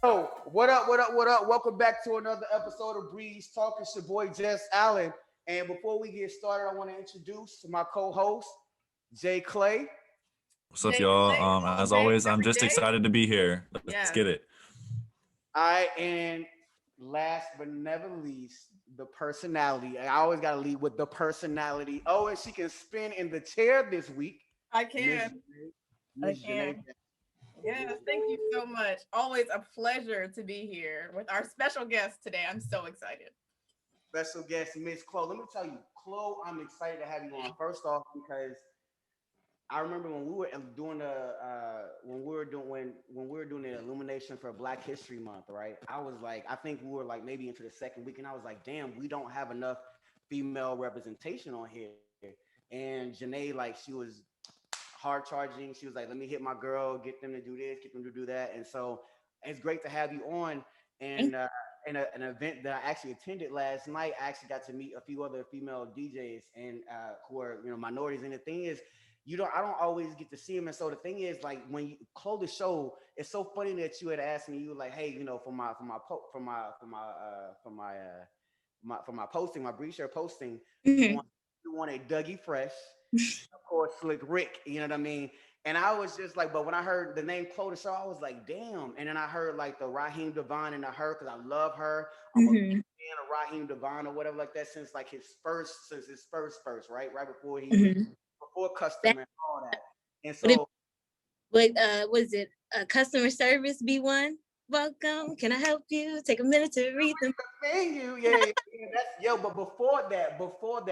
Yo, what up, what up, what up? Welcome back to another episode of BREEZEtalk. It's your boy, Jess Allen. And before we get started, I want to introduce my co-host, Jay Clay. What's up, y'all? As always, I'm just excited to be here. Let's get it. All right, and last but never least, the personality. I always got to lead with the personality. Oh, and she can spin in the chair this week. I can. Miss Jehnae. Yes, thank you so much. Always a pleasure to be here with our special guest today. I'm so excited. Special guest, Miss Chloe. Let me tell you, Chloe, I'm excited to have you on. First off, because I remember when we were doing the illumination for Black History Month, right? I was like, I think we were like maybe into the second week, and I was like, damn, we don't have enough female representation on here. And Jehnae, like, she was hard charging. She was like, let me hit my girl, get them to do this, get them to do that. And so it's great to have you on. And in an event that I actually attended last night, I actually got to meet a few other female DJs and who are minorities. And the thing is, I don't always get to see them. And so the thing is, like, when you close the show, it's so funny that you had asked me, you were like, hey, for my posting, my Breeze posting, you wanted Dougie Fresh, of course, Slick Rick, you know what I mean? And I was just like, but when I heard the name QhloTheShow, I was like, damn. And then I heard like the Raheem Devon and her, because I love her. I'm a fan of Raheem Devon or whatever like that since his first, right? Right before before Custom and all that. And so was it customer service B1? Welcome. Can I help you? Take a minute to read them. But before that,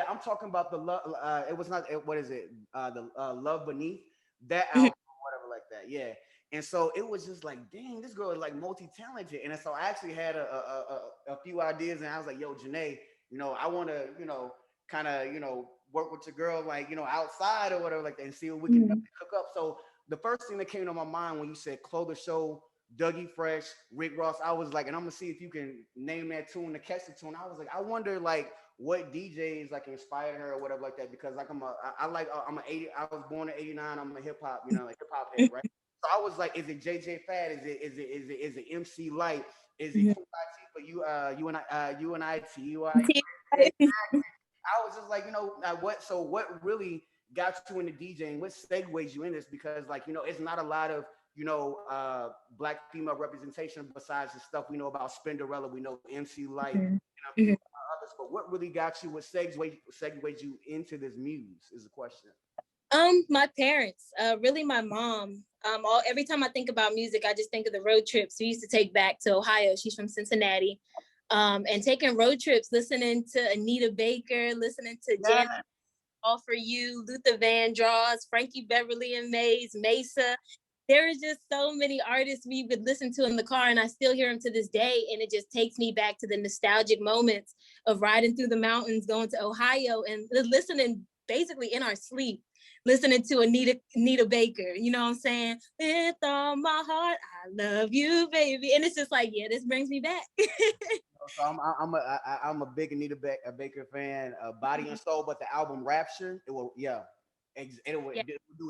I'm talking about the love. It was not. What is it? The Love Beneath that album, or whatever like that. Yeah. And so it was just like, dang, this girl is like multi-talented. And so I actually had a few ideas, and I was like, yo, Jehnae, I want to, kind of, work with your girl, like, outside or whatever like that, and see what we can cook up. So the first thing that came to my mind when you said QhloTheShow, Dougie Fresh, Rick Ross, I was like, and I'm gonna see if you can name that tune to catch the tune. I was like, I wonder like what DJs like inspired her or whatever like that, because like I was born in '89. I'm a hip hop, like hip hop head, right? So I was like, is it JJ Fad? Is it MC Light? Is it for you and I was just like, what really got you into DJing? What segues you in this? Because like, it's not a lot of Black female representation besides the stuff we know about Spinderella, we know MC Light, others. But what really got you? What segues you into this muse is the question. My parents, really my mom. Every time I think about music, I just think of the road trips we used to take back to Ohio. She's from Cincinnati. And taking road trips, listening to Anita Baker, listening to Janet, All For You, Luther Vandross, Frankie Beverly and Mays, Mesa. There are just so many artists we would listen to in the car, and I still hear them to this day. And it just takes me back to the nostalgic moments of riding through the mountains, going to Ohio, and listening basically in our sleep, listening to Anita Baker. You know what I'm saying? With all my heart, I love you, baby. And it's just like, yeah, this brings me back. So I'm a big Anita Baker fan, Body and Soul, but the album Rapture, it will do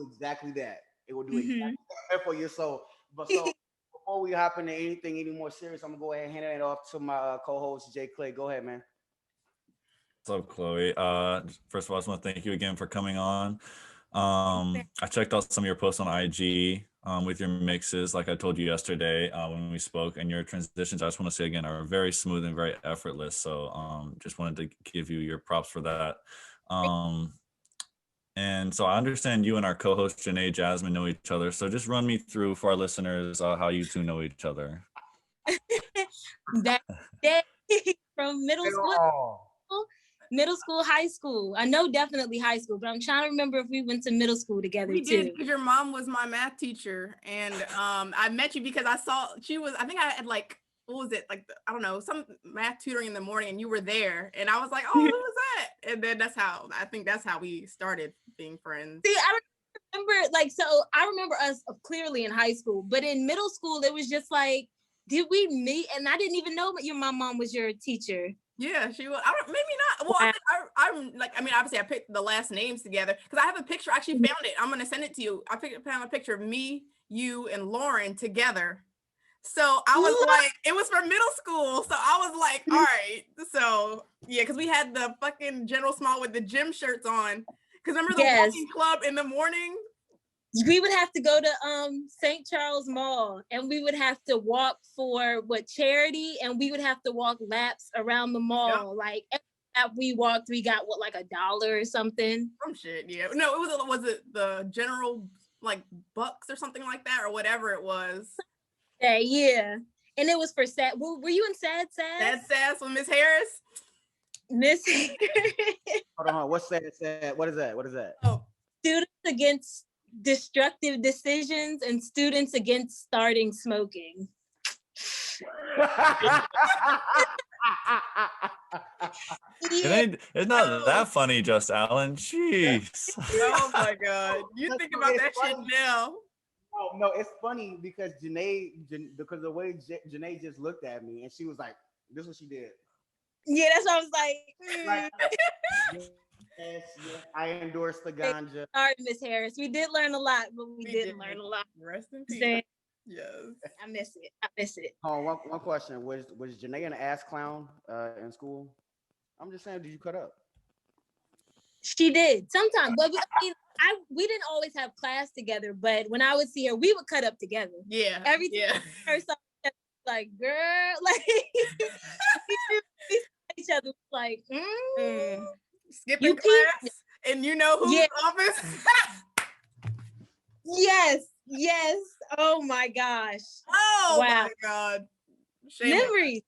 exactly that. It will do exactly that for your soul. But so before we hop into anything any more serious, I'm gonna go ahead and hand it off to my co-host Jay Clay. Go ahead, man. What's up, Chloe? First of all, I just want to thank you again for coming on. I checked out some of your posts on IG with your mixes, like I told you yesterday when we spoke, and your transitions, I just want to say again, are very smooth and very effortless. So just wanted to give you your props for that. And so I understand you and our co-host Jehnae Jasmine know each other. So just run me through for our listeners how you two know each other. That day from middle school, high school. I know definitely high school, but I'm trying to remember if we went to middle school together. We did, because your mom was my math teacher, and I met you because I think I had like, what was it, like, I don't know, some math tutoring in the morning, and you were there, and I was like, oh, who was that? And then that's how we started being friends. See, I remember, I remember us clearly in high school, but in middle school, it was just like, did we meet? And I didn't even know my mom was your teacher. Yeah, she was. Maybe not. Well, I'm like, I mean, obviously I picked the last names together because I have a picture. I actually found it. I'm going to send it to you. I found a picture of me, you, and Lauren together. So I was like, it was for middle school. So I was like, all right. So yeah, because we had the fucking General Small with the gym shirts on. Because remember the walking club in the morning? We would have to go to St. Charles Mall, and we would have to walk for charity, and we would have to walk laps around the mall. Yep. Like every lap we walked, we got like $1 or something. Some shit, yeah. No, it was it the General like bucks or something like that, or whatever it was. Yeah. And it was for sad. Were you in Sad with Miss Harris? Miss Hold on. What's Sad? What is that? Oh, students against destructive decisions and students against starting smoking. It's not that funny, just Alan. Jeez. Oh my God. You think about that shit now. Oh, no, it's funny because because the way Jehnae just looked at me and she was like, this is what she did. Yeah, that's what I was like. Yes, I endorse the ganja. Sorry, Miss Harris. We did learn a lot, but we did learn a lot. Rest in peace. Yes. I miss it. Oh, one question. Was Jehnae an ass clown in school? I'm just saying, did you cut up? She did sometimes, but we didn't always have class together. But when I would see her, we would cut up together. Yeah. Every time her like, girl, like we each other like, skipping class, and you know whose office? Yes. Oh my gosh. Oh wow. My God. Memories.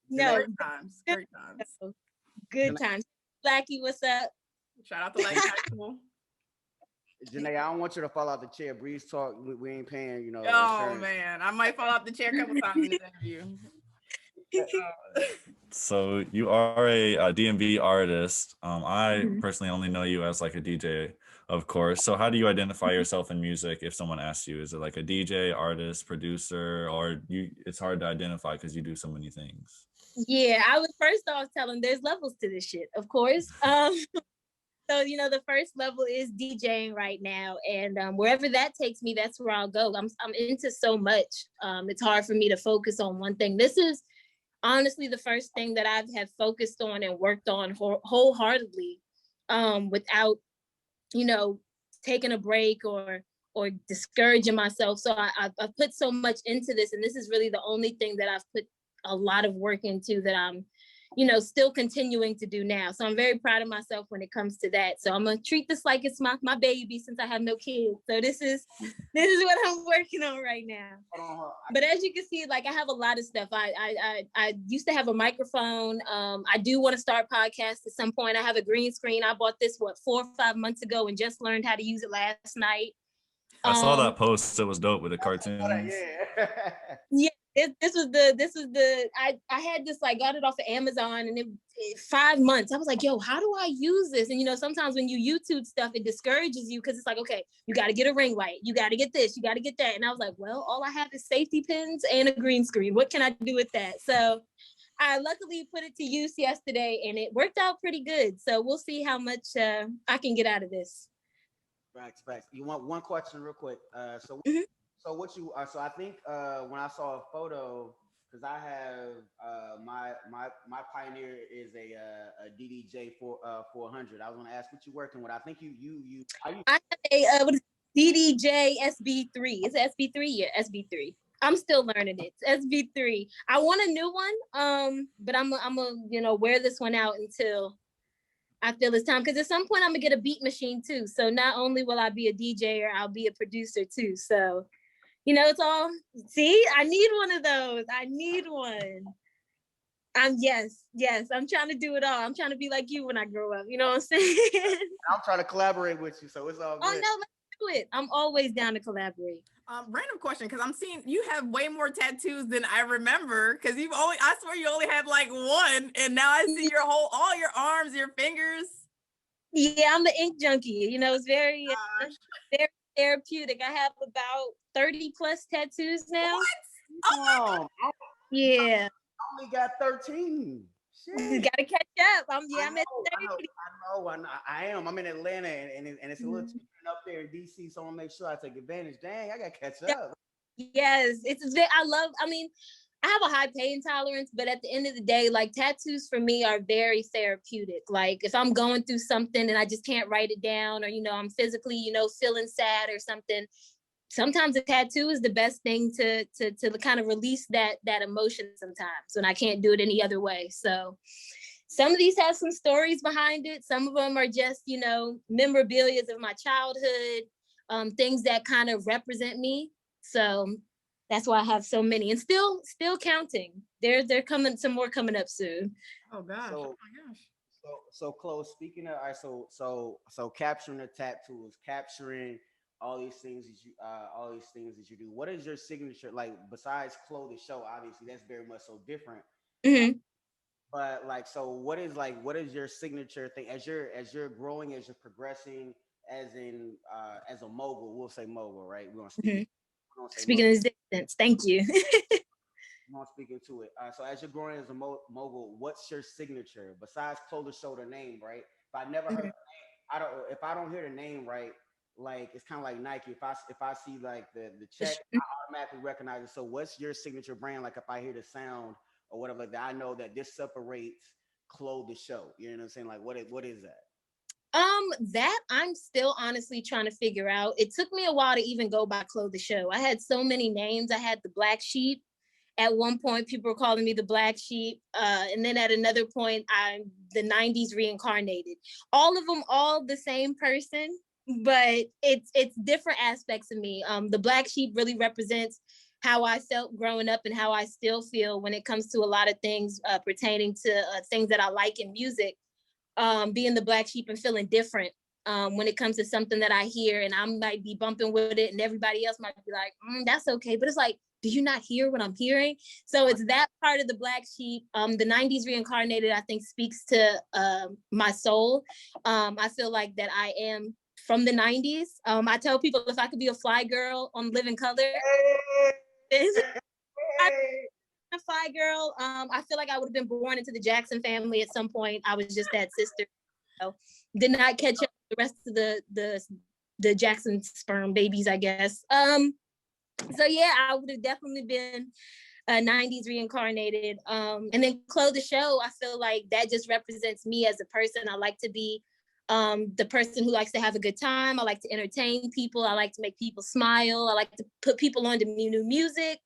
No. Great times. Good times. Blackie, what's up? Shout out to Blaq Sheep. Jehnae, I don't want you to fall out the chair. BREEZEtalk, we ain't paying, Oh insurance. Man, I might fall off the chair a couple times in this interview. So you are a DMV artist. I personally only know you as like a DJ, of course. So how do you identify yourself in music if someone asks you? Is it like a DJ, artist, producer, or it's hard to identify because you do so many things? Yeah, I would first off tell them there's levels to this shit, of course. So, the first level is DJing right now. And wherever that takes me, that's where I'll go. I'm into so much. It's hard for me to focus on one thing. This is honestly the first thing that I have focused on and worked on wholeheartedly without, taking a break or discouraging myself. So I've put so much into this. And this is really the only thing that I've put a lot of work into that I'm still continuing to do now. So I'm very proud of myself when it comes to that. So I'm gonna treat this like it's my baby since I have no kids. So this is what I'm working on right now. But as you can see, like I have a lot of stuff. I used to have a microphone. I do want to start podcasts at some point. I have a green screen. I bought this 4 or 5 months ago and just learned how to use it last night. I saw that post. It was dope with the cartoons. Yeah. This was the I had this, like, got it off of Amazon, and it 5 months. I was like, yo, how do I use this? And sometimes when you YouTube stuff, it discourages you because it's like, okay, you got to get a ring light, you got to get this, you got to get that. And I was like, well, all I have is safety pins and a green screen. What can I do with that? So I luckily put it to use yesterday, and it worked out pretty good. So we'll see how much I can get out of this. Facts. You want one question real quick? So what you so I think when I saw a photo, because I have my Pioneer is a DDJ 400. I was gonna ask what you working with. I think I have a DDJ SB3. Is it SB3? Yeah, SB3. I'm still learning it. It's SB3. I want a new one, but I'm gonna wear this one out until I feel it's time, because at some point I'm gonna get a beat machine too. So not only will I be a DJ, I'll be a producer too. So it's all, see, I need one of those. I need one. Yes. I'm trying to do it all. I'm trying to be like you when I grow up. You know what I'm saying? I'm trying to collaborate with you, so it's all good. Oh, no, let's do it. I'm always down to collaborate. Random question, because I'm seeing you have way more tattoos than I remember, because I swear you only had like one, and now I see all your arms, your fingers. Yeah, I'm the ink junkie. It's very, very therapeutic. I have about 30 plus tattoos now. What? Oh my God. Yeah. I only got 13. Shit. You gotta catch up. I'm at 30. I am. I'm in Atlanta, and it's a little cheaper up there in DC, so I'm gonna make sure I take advantage. Dang, I gotta catch up. Yes, I mean, I have a high pain tolerance, but at the end of the day, like tattoos for me are very therapeutic. Like if I'm going through something and I just can't write it down, or, I'm physically, feeling sad or something, sometimes a tattoo is the best thing to kind of release that emotion sometimes when I can't do it any other way. So some of these have some stories behind it. Some of them are just, memorabilia of my childhood, things that kind of represent me. So that's why I have so many, and still counting. They're coming, some more coming up soon. Oh gosh. So, oh my gosh. so Chloe, speaking of, all right, so capturing the tattoos, capturing all these things that you do. What is your signature like besides QhloTheShow? Obviously, that's very much so different. Mm-hmm. But like, so what is your signature thing as you're growing, as you're progressing, as in as a mogul? We'll say mogul, right? We're gonna speak. Mm-hmm. We're gonna say Speaking in distance, thank you. I'm not speaking to it. So as you're growing as a mogul, what's your signature besides QhloTheShow, the name, right? If I never heard, I don't. If I don't hear the name right, like it's kind of like Nike. If I see like the check, I automatically recognize it. So what's your signature brand? Like if I hear the sound or whatever like that, I know that this separates QhloTheShow. You know what I'm saying? Like what is that? That I'm still honestly trying to figure out. It took me a while to even go by QhloTheShow. I had so many names. I had the Blaq Sheep. At one point, people were calling me the Blaq Sheep. And then at another point, I'm the 90s reincarnated. All of them, all the same person, but it's different aspects of me. The Blaq Sheep really represents how I felt growing up and how I still feel when it comes to a lot of things pertaining to things that I like in music. Being the Blaq Sheep and feeling different when it comes to something that I hear, and I might be bumping with it and everybody else might be like, that's okay. But it's like, do you not hear what I'm hearing? So it's that part of the Blaq Sheep. The 90s reincarnated, I think, speaks to my soul. I feel like that I am from the 90s. I tell people if I could be a fly girl on Living Color, a fly girl. I feel like I would have been born into the Jackson family at some point. I was just that sister. Did not catch up with the rest of the Jackson sperm babies, I guess. So yeah, I would have definitely been 90s reincarnated. And then QhloTheShow, I feel like that just represents me as a person. I like to be the person who likes to have a good time. I like to entertain people. I like to make people smile. I like to put people on to new music.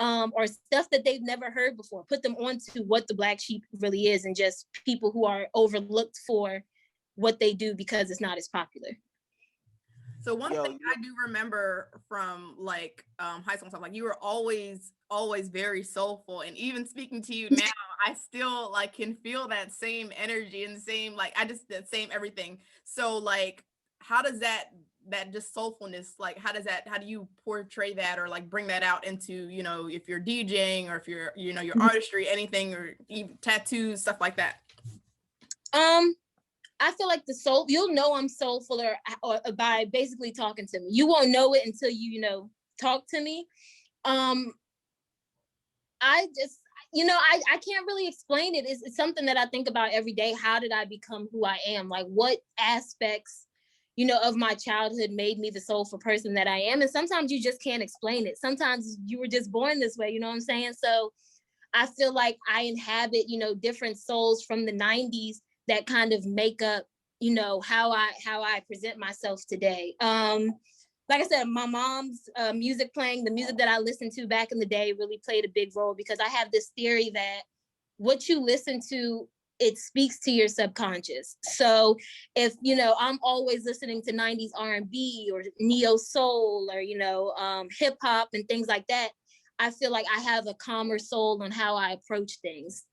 Or stuff that they've never heard before, put them onto what the Blaq Sheep really is, and just people who are overlooked for what they do because it's not as popular. So one thing I do remember from like high school and stuff, like you were always very soulful, and even speaking to you now, I still like can feel that same energy and the same that same everything. So like, how does that just soulfulness, like how do you portray that or like bring that out into, if you're DJing or if you're, your artistry, anything, or even tattoos, stuff like that? I feel like you'll know I'm soulful or by basically talking to me. You won't know it until you talk to me. I just, I can't really explain it. It's something that I think about every day. How did I become who I am? Like what aspects of my childhood made me the soulful person that I am. And sometimes you just can't explain it. Sometimes you were just born this way, you know what I'm saying? So I feel like I inhabit, different souls from the 90s that kind of make up, how I present myself today. Like I said, my mom's music playing, the music that I listened to back in the day really played a big role, because I have this theory that what you listen to, it speaks to your subconscious. So if, I'm always listening to 90s R&B or neo soul or, hip hop and things like that, I feel like I have a calmer soul on how I approach things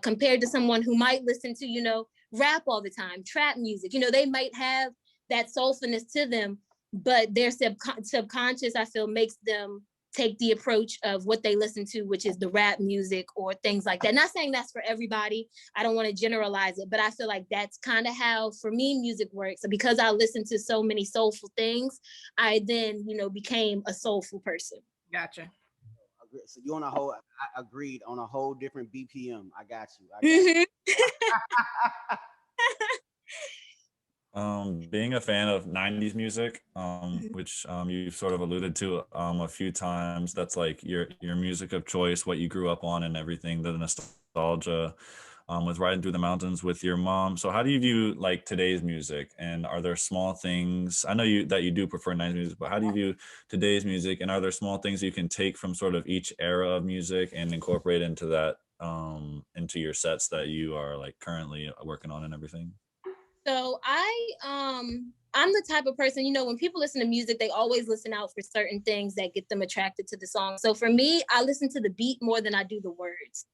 compared to someone who might listen to, rap all the time, trap music. They might have that soulfulness to them, but their subconscious, I feel, makes them take the approach of what they listen to, which is the rap music or things like that. Not saying that's for everybody. I don't want to generalize it, but I feel like that's kind of how, for me, music works. So because I listened to so many soulful things, I then, became a soulful person. Gotcha. So you I agreed on a whole different BPM. I got you. Being a fan of 90s music, which you sort of alluded to a few times, that's like your music of choice, what you grew up on and everything, the nostalgia, with riding through the mountains with your mom. So how do you view like today's music? And are there small things, I know you do prefer 90s music, but how do you view today's music? And are there small things you can take from sort of each era of music and incorporate into that, into your sets that you are like currently working on and everything? So I'm the type of person, you know, when people listen to music, they always listen out for certain things that get them attracted to the song. So for me, I listen to the beat more than I do the words.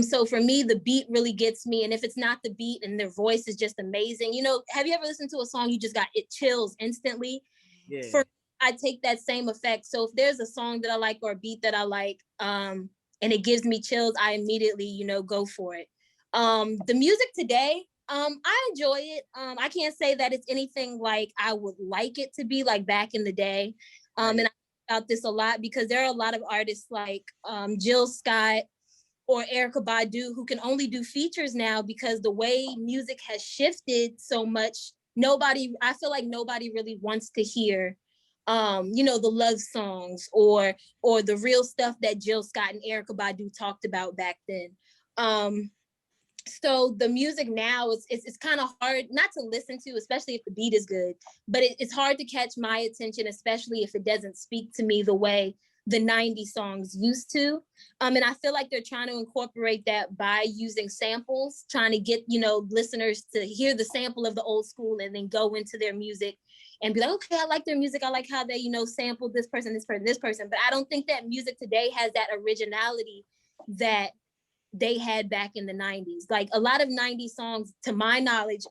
So for me, the beat really gets me. And if it's not the beat and their voice is just amazing, you know, have you ever listened to a song you just got it chills instantly? Yeah. For I take that same effect. So if there's a song that I like or a beat that I like, and it gives me chills, I immediately, you know, go for it. The music today, I enjoy it. I can't say that it's anything like I would like it to be like back in the day. And I think about this a lot because there are a lot of artists like Jill Scott or Erykah Badu who can only do features now because the way music has shifted so much. I feel like nobody really wants to hear you know, the love songs or the real stuff that Jill Scott and Erykah Badu talked about back then. So the music now it's kind of hard not to listen to, especially if the beat is good, but it's hard to catch my attention, especially if it doesn't speak to me the way the 90s songs used to. And I feel like they're trying to incorporate that by using samples, trying to get, you know, listeners to hear the sample of the old school and then go into their music and be like, okay, I like their music. I like how they, you know, sampled this person, this person, this person. But I don't think that music today has that originality that they had back in the 90s. Like a lot of 90s songs, to my knowledge,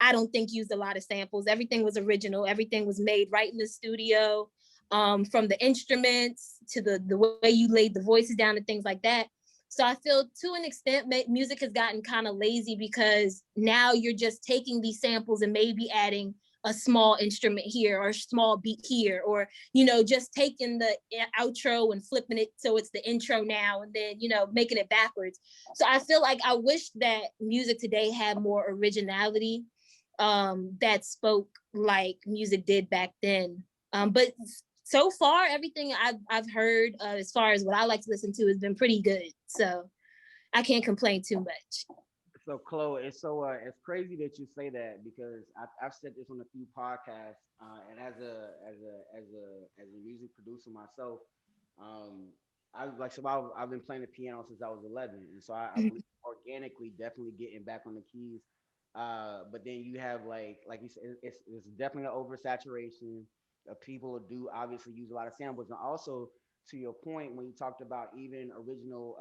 I don't think used a lot of samples. Everything was original. Everything was made right in the studio, from the instruments to the way you laid the voices down and things like that. So I feel to an extent, music has gotten kind of lazy because now you're just taking these samples and maybe adding a small instrument here or a small beat here, or, you know, just taking the outro and flipping it so it's the intro now and then, you know, making it backwards. So I feel like I wish that music today had more originality, that spoke like music did back then. But so far, everything I've heard, as far as what I like to listen to, has been pretty good. So I can't complain too much. So Chloe, it's crazy that you say that because I've said this on a few podcasts, and as a music producer myself, I've been playing the piano since I was 11, and so I believe organically definitely getting back on the keys. But then you have like you said, it's definitely an oversaturation. People do obviously use a lot of samples, and also to your point when you talked about even original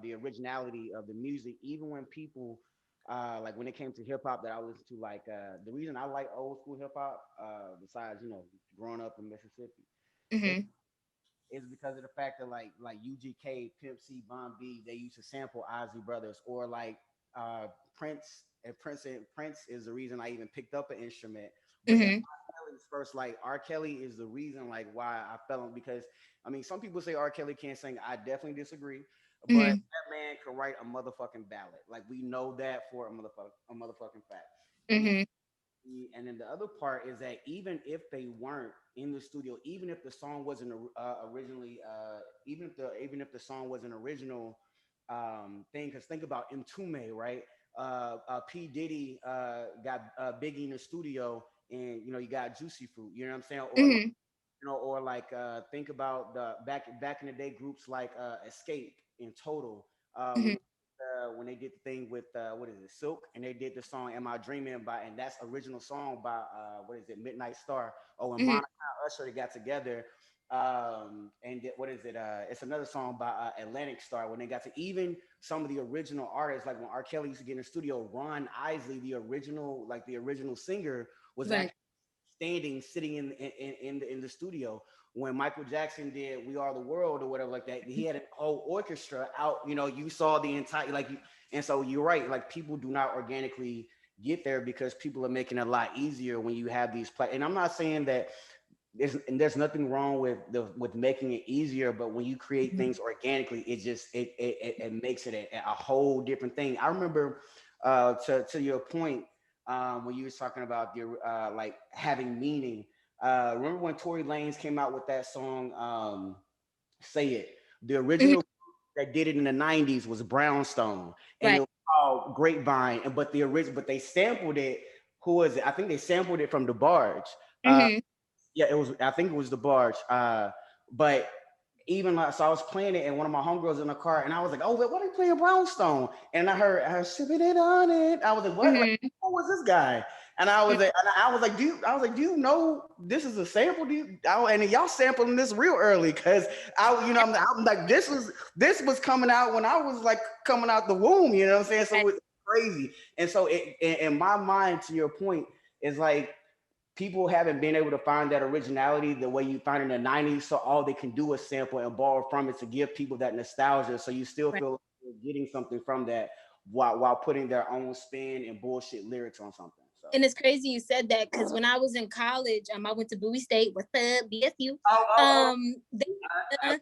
the originality of the music, even when people like when it came to hip hop that I listened to, like the reason I like old school hip hop, besides growing up in Mississippi, it Mm-hmm. is because of the fact that like UGK, Pimp C, Von B, they used to sample Ozzy Brothers or like Prince. And Prince is the reason I even picked up an instrument. But then Mm-hmm. R. Kelly's first, like R. Kelly is the reason like why I fell on, because I mean some people say R. Kelly can't sing. I definitely disagree. But Mm-hmm. that man can write a motherfucking ballad. Like we know that for a motherfucking fact. And then Mm-hmm. the other part is that even if they weren't in the studio, even if the song wasn't originally, even if the song was an original thing, because think about Mtume, right? P Diddy got Biggie in the studio, and you got Juicy Fruit. You know what I'm saying? Mm-hmm. Or like think about the back in the day groups like Escape and Total. Mm-hmm. When they did the thing with what is it, Silk, and they did the song "Am I Dreaming" and that's original song by what is it, Midnight Star. Oh, and Mm-hmm. Monica and Usher, they got together. What is it? It's another song by Atlantic Star when they got to, even some of the original artists, like when R. Kelly used to get in the studio, Ron Isley, the original singer, was Right. actually sitting in the studio. When Michael Jackson did "We Are the World" or whatever like that, he had a whole orchestra out. You saw the entire and so you're right. Like people do not organically get there because people are making it a lot easier when you have these play. And I'm not saying that there's nothing wrong with making it easier, but when you create things organically, it just it makes it a whole different thing. I remember to your point when you was talking about the like having meaning. Remember when Tory Lanez came out with that song, "Say It"? The Mhm. original that did it in the '90s was Brownstone, and it Right. was called Grapevine. And but the original, but they sampled it. Who was it? I think they sampled it from the Barge. Uh, Hmm. yeah, it was. I think it was the Barge. But even like, so I was playing it, and one of my homegirls in the car, and I was like, "Oh, wait, what are they playing Brownstone?" And I heard sipping it on it. I was like, "What? Like, Hmm. who was this guy?" And I was like, do you know this is a sample? And y'all sampling this real early because I'm like, this was coming out when I was like coming out the womb. You know what I'm saying? So it's crazy. And so in my mind, to your point, is like people haven't been able to find that originality the way you find in the '90s. So all they can do is sample and borrow from it to give people that nostalgia. So you still Right. feel like you're getting something from that while putting their own spin and bullshit lyrics on something. So. And it's crazy you said that because when I was in college, I went to Bowie State. What's up, BSU? They, I,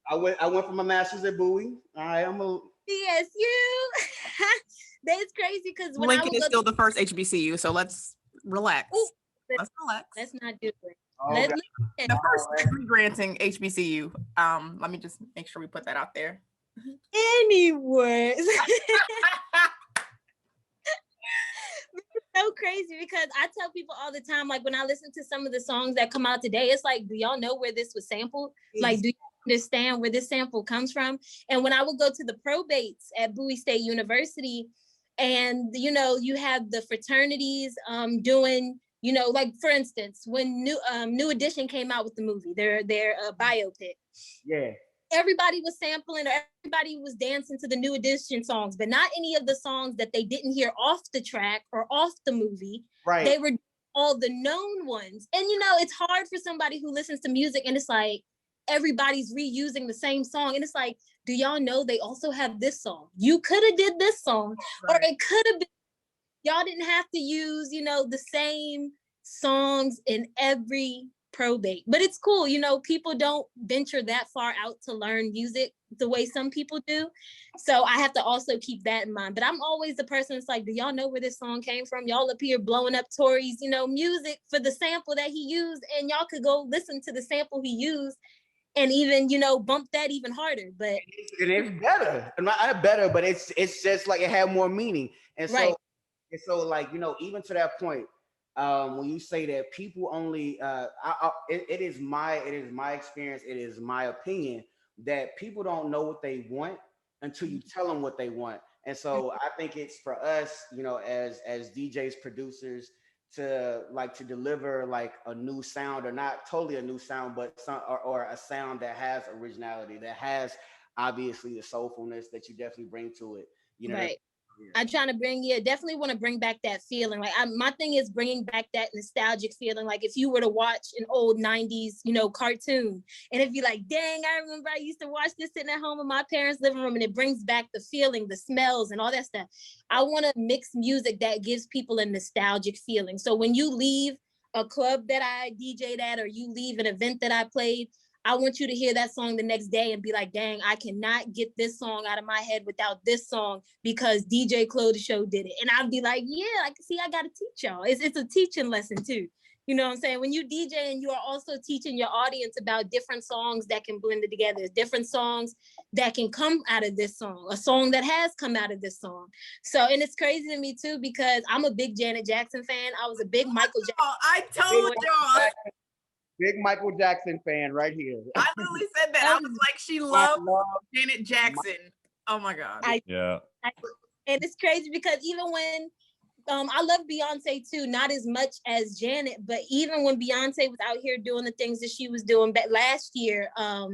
I went for my master's at Bowie. All right, I'm a BSU. That's crazy because when I Lincoln would is go still the first HBCU, so let's relax. Ooh, Let's relax. let's not do it. okay. The first degree granting HBCU. Let me just make sure we put that out there. Anyways. So crazy because I tell people all the time, like when I listen to some of the songs that come out today, it's like, do y'all know where this was sampled? Like, do you understand where this sample comes from? And when I would go to the probates at Bowie State University, and you have the fraternities doing, like for instance, when New Edition came out with the movie, their biopic. Yeah. Everybody was sampling, or everybody was dancing to the New Edition songs, but not any of the songs that they didn't hear off the track or off the movie. Right. They were all the known ones. And it's hard for somebody who listens to music and it's like everybody's reusing the same song. And it's like, do y'all know they also have this song? You could have did this song, right. Or it could have been, y'all didn't have to use, the same songs in every probate. But it's cool, people don't venture that far out to learn music the way some people do. So I have to also keep that in mind. But I'm always the person that's like, do y'all know where this song came from? Y'all up here blowing up Tory's, music for the sample that he used, and y'all could go listen to the sample he used and even, bump that even harder. But it's better. Not better, but it's just like it had more meaning. And so, right. And so like, even to that point, when you say that people only, it is my experience, it is my opinion that people don't know what they want until you tell them what they want. And so I think it's for us, as DJs, producers, to deliver like a new sound, or not totally a new sound, but or a sound that has originality, that has obviously the soulfulness that you definitely bring to it. Right. I'm trying to definitely want to bring back that feeling. Like my thing is bringing back that nostalgic feeling. Like if you were to watch an old 90s, cartoon, and it'd be like, dang, I remember I used to watch this sitting at home in my parents' living room, and it brings back the feeling, the smells and all that stuff. I want to mix music that gives people a nostalgic feeling. So when you leave a club that I DJ'd at, or you leave an event that I played, I want you to hear that song the next day and be like, dang, I cannot get this song out of my head without this song because DJ QhloTheShow did it. And I'd be like, yeah, I got to teach y'all. It's a teaching lesson too. You know what I'm saying? When you DJ and you are also teaching your audience about different songs that can blend it together, different songs that can come out of this song, a song that has come out of this song. So, and it's crazy to me too, because I'm a big Jehnae Jasmine fan. I was a big Michael Jackson. Oh, I told y'all. Big Michael Jackson fan right here. I literally said that. I was like, she loved Janet Jackson. Oh my God. Yeah. And it's crazy because even when I love Beyonce too, not as much as Janet, but even when Beyonce was out here doing the things that she was doing back last year, I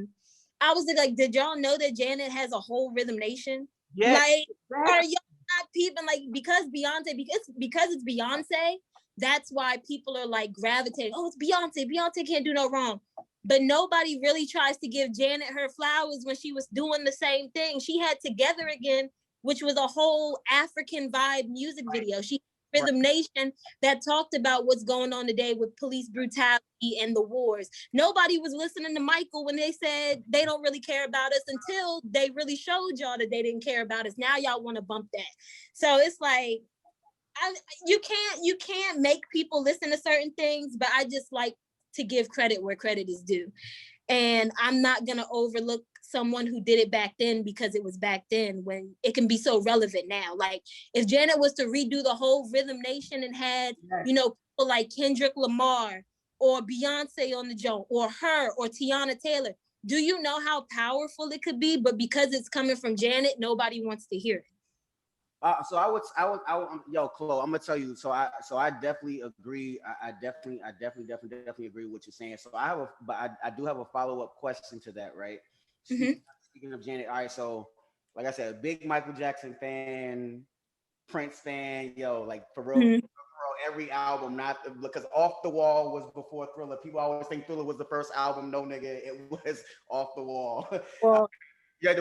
was like, did y'all know that Janet has a whole Rhythm Nation? Yes. Like, are y'all not peeping? Like, because it's Beyonce, that's why people are like gravitating. Oh, it's Beyonce. Beyonce can't do no wrong. But nobody really tries to give Janet her flowers when she was doing the same thing. She had Together Again, which was a whole African vibe music video. She Rhythm Nation that talked about what's going on today with police brutality and the wars. Nobody was listening to Michael when they said they don't really care about us until they really showed y'all that they didn't care about us. Now y'all want to bump that. So it's like, you can't make people listen to certain things, but I just like to give credit where credit is due. And I'm not gonna overlook someone who did it back then because it was back then, when it can be so relevant now. Like if Janet was to redo the whole Rhythm Nation and had, you know, people like Kendrick Lamar or Beyonce on the joint, or her, or Tiana Taylor, do you know how powerful it could be? But because it's coming from Janet, nobody wants to hear it. So I would, yo, Chloe, I'm gonna tell you. So I definitely agree. I definitely agree with what you're saying. So I do have a follow up question to that, right? Speaking of Janet, all right. So, like I said, a big Michael Jackson fan, Prince fan, yo, like for real, every album, not because Off the Wall was before Thriller. People always think Thriller was the first album. No, nigga, it was Off the Wall. Well, yeah,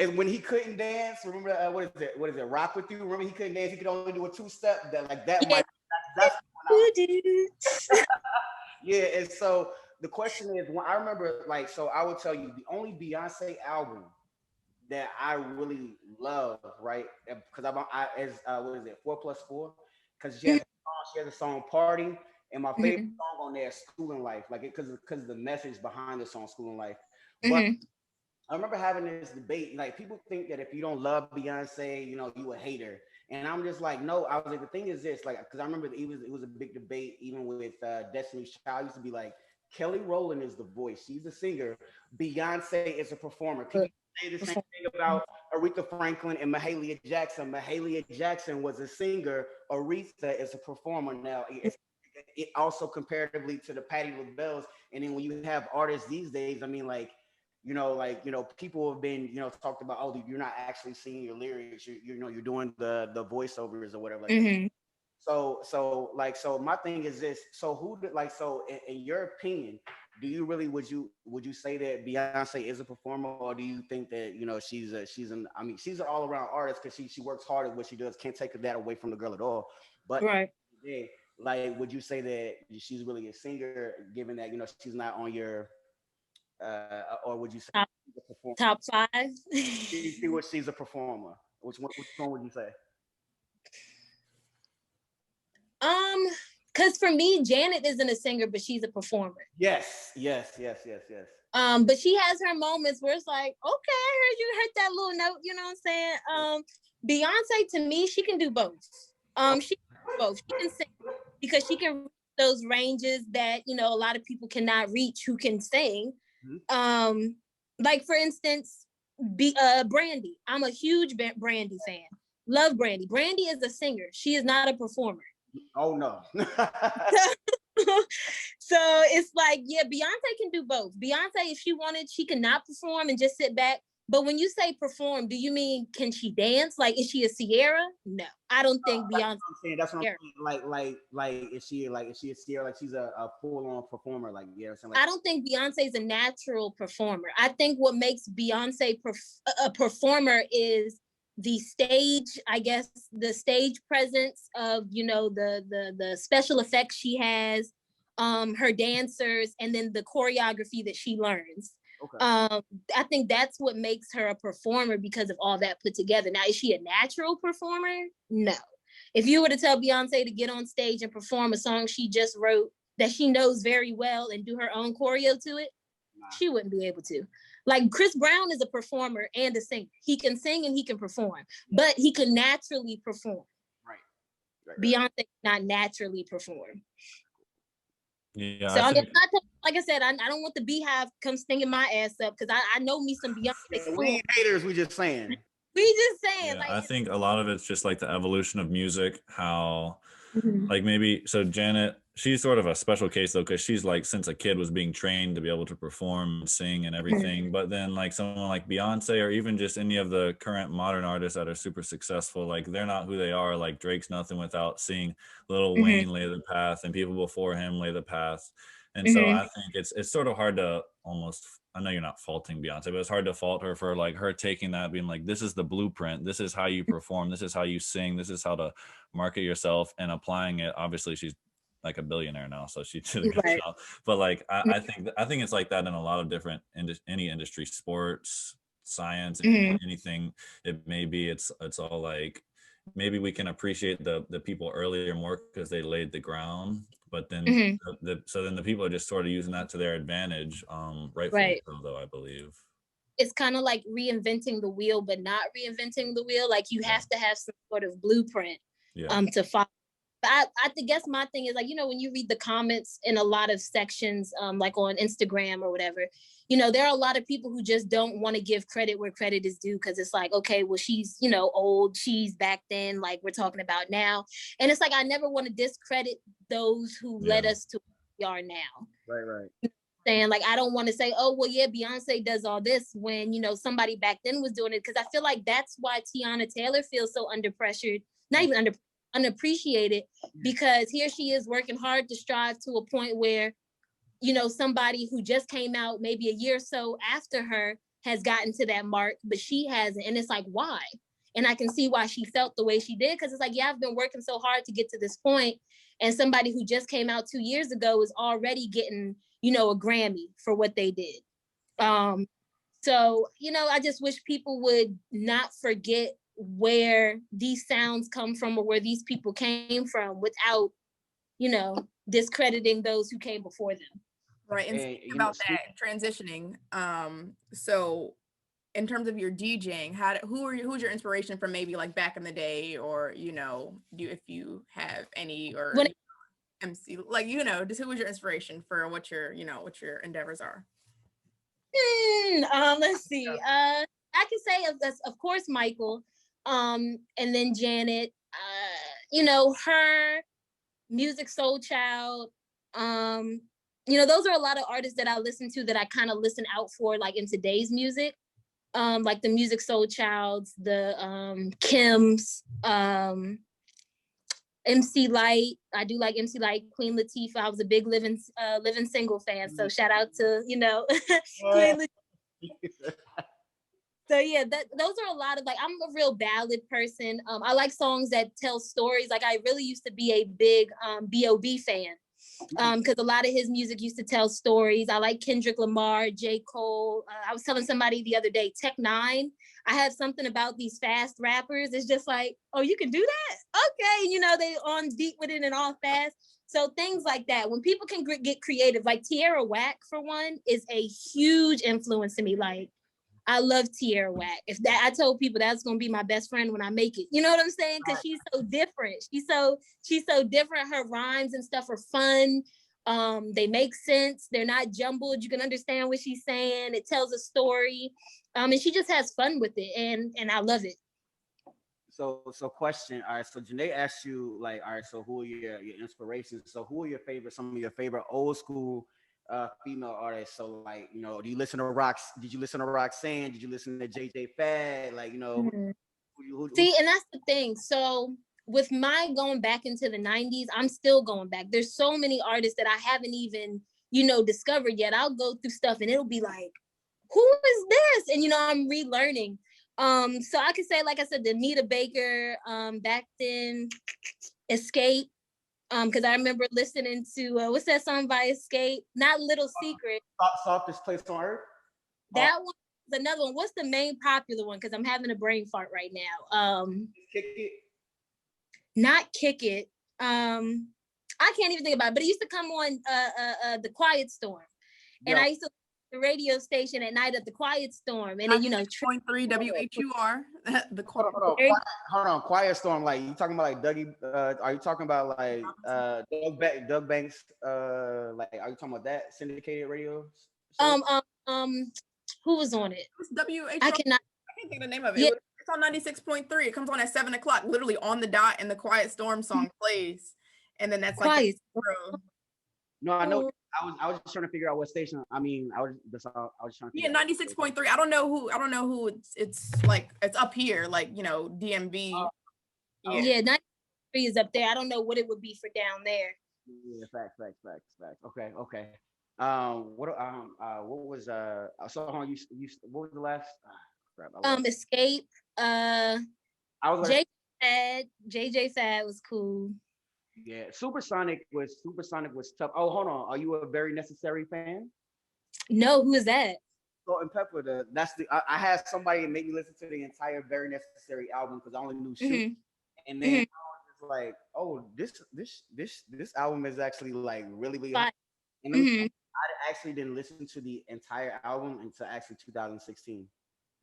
and when he couldn't dance, remember what is it? Rock with You. Remember he couldn't dance. He could only do a 2-step. That yeah. that's yeah. And so the question is, when I remember, like, so I will tell you the only Beyonce album that I really love, right? Because what is it, 4+4? Because she has a song Party, and my favorite song on there is School and Life, like it because of the message behind the song School and Life. But I remember having this debate, like people think that if you don't love Beyonce, you know, you a hater. And I'm just like, no, I was like, the thing is this, like, because I remember it was a big debate, even with Destiny's Child used to be like, Kelly Rowland is the voice. She's a singer. Beyonce is a performer. People say the same thing about Aretha Franklin and Mahalia Jackson. Mahalia Jackson was a singer. Aretha is a performer. Now, it also comparatively to the Patti LaBelle's. And then when you have artists these days, I mean, people have been, talked about, oh, you're not actually singing your lyrics. You're doing the voiceovers or whatever. So my thing is this. So in your opinion, do you really, would you say that Beyonce is a performer, or do you think that, she's an all around artist because she works hard at what she does, can't take that away from the girl at all. But yeah, like, would you say that she's really a singer, given that, she's not on your or would you say top 5? See what she's a performer. Which one would you say? Because for me, Janet isn't a singer, but she's a performer. Yes. But she has her moments where it's like, okay, I heard that little note, you know what I'm saying? Beyonce, to me, she can do both. She can do both. She can sing because she can reach those ranges that, a lot of people cannot reach who can sing. Like for instance, Brandy. I'm a huge Brandy fan. Love Brandy. Brandy is a singer. She is not a performer. Oh no. So it's like, yeah, Beyonce can do both. Beyonce, if she wanted, she can not perform and just sit back. But when you say perform, do you mean can she dance? Like, is she a Sierra? No, I don't think Beyonce. That's what I'm saying. Like, is she a Sierra? Like, she's a full-on performer. Like, yeah. Like, I don't think Beyonce is a natural performer. I think what makes Beyonce a performer is the stage, I guess, the stage presence of, the special effects she has, her dancers, and then the choreography that she learns. Okay. I think that's what makes her a performer because of all that put together. Now, is she a natural performer? No. If you were to tell Beyonce to get on stage and perform a song she just wrote that she knows very well and do her own choreo to it, she wouldn't be able to. Like Chris Brown is a performer and a singer. He can sing and he can perform, but he can naturally perform. Right. Beyonce not naturally perform. Yeah. So like I said, I don't want the Beehive come stinging my ass up because I know me some Beyonce. Yeah, we ain't haters. We just saying. Yeah, like, I think a lot of it's just like the evolution of music, how like maybe, so Janet, she's sort of a special case though, because she's like since a kid was being trained to be able to perform and sing and everything. But then like someone like Beyonce, or even just any of the current modern artists that are super successful, like they're not who they are. Like Drake's nothing without seeing Lil Wayne lay the path and people before him lay the path. And so I think it's sort of hard to almost, I know you're not faulting Beyonce, but it's hard to fault her for like her taking that, being like, this is the blueprint. This is how you perform. This is how you sing. This is how to market yourself, and applying it. Obviously, she's like a billionaire now, so she did a good job. But like, I think it's like that in a lot of different any industry, sports, science, anything it may be. It's all like, maybe we can appreciate the people earlier more because they laid the ground. But then so then the people are just sort of using that to their advantage, rightfully Right. so, though, I believe. It's kind of like reinventing the wheel, but not reinventing the wheel. Like you have to have some sort of blueprint to follow. But I guess my thing is like, you know, when you read the comments in a lot of sections, like on Instagram or whatever, you know, there are a lot of people who just don't want to give credit where credit is due because it's like, okay, well, she's, you know, old, she's back then, like we're talking about now. And it's like, I never want to discredit those who led us to where we are now. Right. Saying like, I don't want to say, oh, well, yeah, Beyonce does all this when, you know, somebody back then was doing it. Because I feel like that's why Tiana Taylor feels so under pressured, not even unappreciated, because here she is working hard to strive to a point where, you know, somebody who just came out maybe a year or so after her has gotten to that mark, but she hasn't. And it's like, why? And I can see why she felt the way she did, because it's like, yeah, I've been working so hard to get to this point, and somebody who just came out 2 years ago is already getting, you know, a Grammy for what they did. So, you know, I just wish people would not forget where these sounds come from or where these people came from without, you know, discrediting those who came before them. Right. And speaking about that transitioning, so in terms of your DJing, who's your inspiration from maybe like back in the day, or, you know, if you have any, or MC, like, you know, just who was your inspiration for what your endeavors are? Let's see. I can say of course Michael, and then Janet. You know, her Music Soul Child. You know, those are a lot of artists that I listen to that I kind of listen out for, like in today's music. Like the Music Soul Childs, the Kims, MC Light. I do like MC Light, Queen Latifah. I was a big Living Single fan, so shout out to, you know, Queen Latifah. So yeah, those are a lot of, like, I'm a real ballad person. I like songs that tell stories. Like I really used to be a big B.O.B. fan. Because a lot of his music used to tell stories. I like Kendrick Lamar, J. Cole. I was telling somebody the other day, Tech Nine. I have something about these fast rappers. It's just like, oh, you can do that? Okay, you know, they on beat with it and all fast. So things like that. When people can get creative, like Tierra Whack, for one, is a huge influence to me. Like, I love Tierra Whack. I told people that's gonna be my best friend when I make it. You know what I'm saying? Because she's so different. She's so different. Her rhymes and stuff are fun. They make sense. They're not jumbled. You can understand what she's saying. It tells a story. And she just has fun with it, and I love it. So question. All right. So Jehnae asked you, like, all right, so who are your inspirations? So who are some of your favorite old school female artists? So, like, you know, do you listen to did you listen to Roxanne? Did you listen to JJ Fad? Like, you know, See, and that's the thing. So with my going back into the 90s, I'm still going back. There's so many artists that I haven't even, you know, discovered yet. I'll go through stuff and it'll be like, who is this? And, you know, I'm relearning. So I could say, like I said, the Anita Baker, back then, Escape. Because I remember listening to what's that song by Escape? Not Little Secret. Softest Place on Earth. That one is another one. What's the main popular one? Because I'm having a brain fart right now. Kick It. Not Kick It. I can't even think about it. But it used to come on the Quiet Storm, and I used to the radio station at night at the Quiet Storm, and then, you know, 0.3 WHUR. The hold on, Quiet Storm. Like, you talking about like Dougie? Are you talking about like Doug Banks? Like, are you talking about that syndicated radio? Who was on it? WHUR. I can't think of the name of it. Yeah. It's on 96.3. It comes on at 7:00, literally on the dot, and the Quiet Storm song plays, and then that's like Quiet. No, I know. I was just trying to figure out what station. I mean, I was trying to. Yeah, 96.3. I don't know who it's like. It's up here, like, you know, DMV. Yeah, 93 is up there. I don't know what it would be for down there. Yeah, facts. Okay. What was so how you what was the last? Escape. JJ Fad was cool. Yeah, Supersonic was tough. Oh, hold on. Are you a Very Necessary fan? No, who is that? Salt and Pepper. I had somebody make me listen to the entire Very Necessary album because I only knew Shoot. And then I was just like, oh, this album is actually like really, really hard. And I actually didn't listen to the entire album until actually 2016.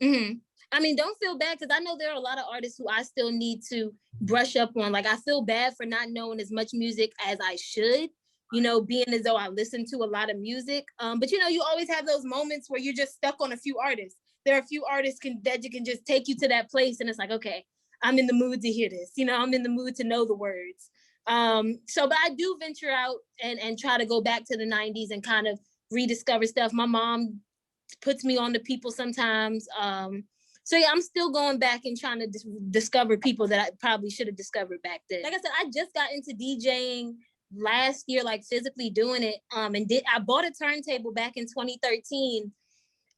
I mean, don't feel bad because I know there are a lot of artists who I still need to brush up on. Like, I feel bad for not knowing as much music as I should, you know, being as though I listen to a lot of music. But, you know, you always have those moments where you're just stuck on a few artists. There are a few artists that you can just take you to that place. And it's like, okay, I'm in the mood to hear this. You know, I'm in the mood to know the words. But I do venture out and try to go back to the 90s and kind of rediscover stuff. My mom puts me on to people sometimes. So yeah, I'm still going back and trying to discover people that I probably should have discovered back then. Like I said, I just got into DJing last year, like physically doing it. I bought a turntable back in 2013.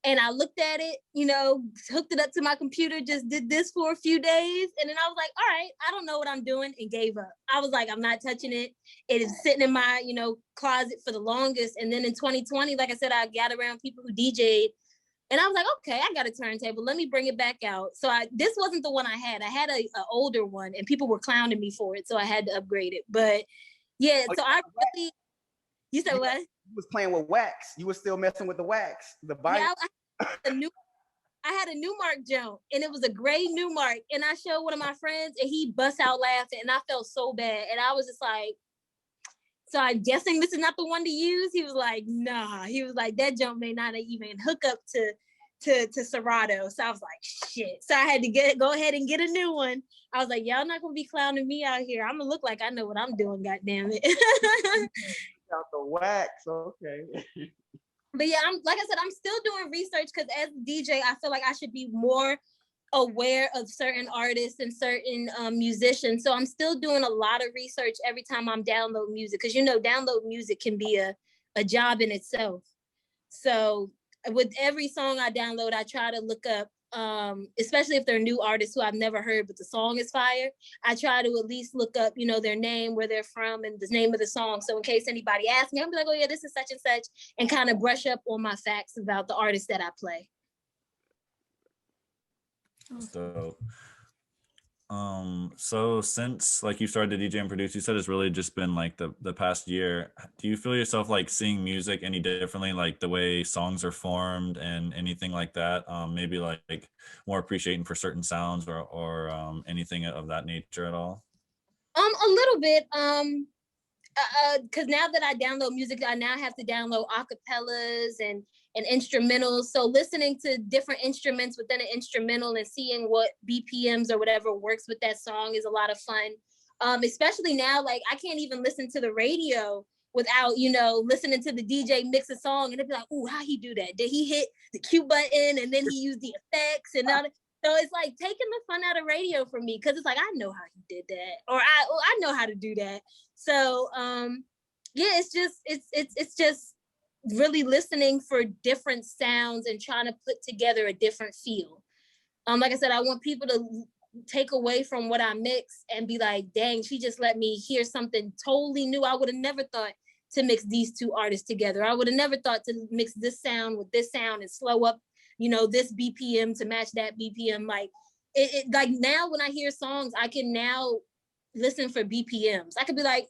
And I looked at it, you know, hooked it up to my computer, just did this for a few days. And then I was like, all right, I don't know what I'm doing, and gave up. I was like, I'm not touching it. It is sitting in my, you know, closet for the longest. And then in 2020, like I said, I got around people who DJ'd. And I was like, okay, I got a turntable. Let me bring it back out. So this wasn't the one I had. I had a older one, and people were clowning me for it. So I had to upgrade it. But yeah, so I really, you said what? You was playing with wax. You were still messing with the wax. The bike. Yeah, I had a Newmark jump, and it was a gray Newmark, and I showed one of my friends, and he bust out laughing, and I felt so bad, and I was just like, so I'm guessing this is not the one to use? He was like, nah. He was like, that jump may not even hook up to Serato. So I was like, shit. So I had to go ahead and get a new one. I was like, y'all not gonna be clowning me out here. I'm gonna look like I know what I'm doing, goddamn it. Out the wax, okay. But yeah, like I said, I'm still doing research because as a DJ, I feel like I should be more aware of certain artists and certain musicians. So I'm still doing a lot of research every time I'm downloading music, because you know, download music can be a job in itself. So with every song I download, I try to look up, especially if they're new artists who I've never heard, but the song is fire. I try to at least look up, you know, their name, where they're from, and the name of the song. So in case anybody asks me, I'm like, oh yeah, this is such and such, and kind of brush up on my facts about the artists that I play. So, so since like you started to DJ and produce, you said it's really just been like the past year. Do you feel yourself like seeing music any differently, like the way songs are formed and anything like that? Maybe like more appreciating for certain sounds or anything of that nature at all? A little bit. Because now that I download music, I now have to download acapellas and instrumentals. So listening to different instruments within an instrumental and seeing what BPMs or whatever works with that song is a lot of fun. Especially now, like I can't even listen to the radio without, you know, listening to the DJ mix a song and it'd be like, ooh, how he do that? Did he hit the Q button and then he used the effects and all that? So it's like taking the fun out of radio for me, because it's like, I know how he did that, or I know how to do that. So yeah, it's just really listening for different sounds and trying to put together a different feel. Like I said, I want people to take away from what I mix and be like, dang, she just let me hear something totally new. I would have never thought to mix these two artists together. I would have never thought to mix this sound with this sound and slow up, you know, this BPM to match that BPM. Like it like now when I hear songs, I can now listen for BPMs. I could be like,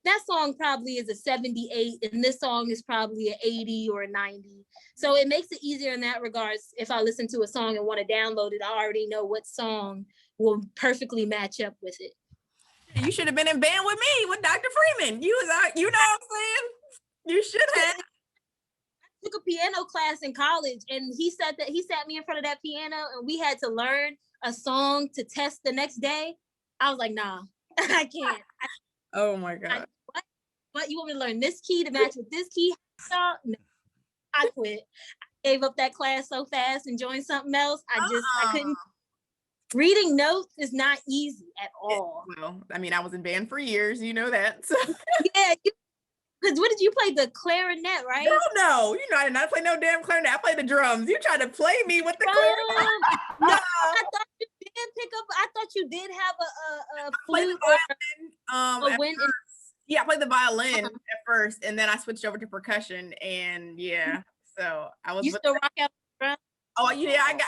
that song probably is a 78 and this song is probably an 80 or a 90. So it makes it easier in that regards. If I listen to a song and want to download it, I already know what song will perfectly match up with it. You should have been in band with me, with Dr. Freeman. You know what I'm saying? You should have. I took a piano class in college, and he sat me in front of that piano, and we had to learn a song to test the next day. I was like, nah, I can't. Oh my God. What? You want me to learn this key to match with this key? No, I quit. I gave up that class so fast and joined something else. I couldn't. Reading notes is not easy at all. Well, I mean, I was in band for years, you know that. So. Yeah, because what did you play? The clarinet, right? No, you know, I did not play no damn clarinet. I played the drums. You tried to play me with the clarinet. No, I thought you did pick up. I thought you did have a flute or a wind. Yeah, I played the violin at first, and then I switched over to percussion, and yeah, so I was. You still rock out the drum? Oh yeah, I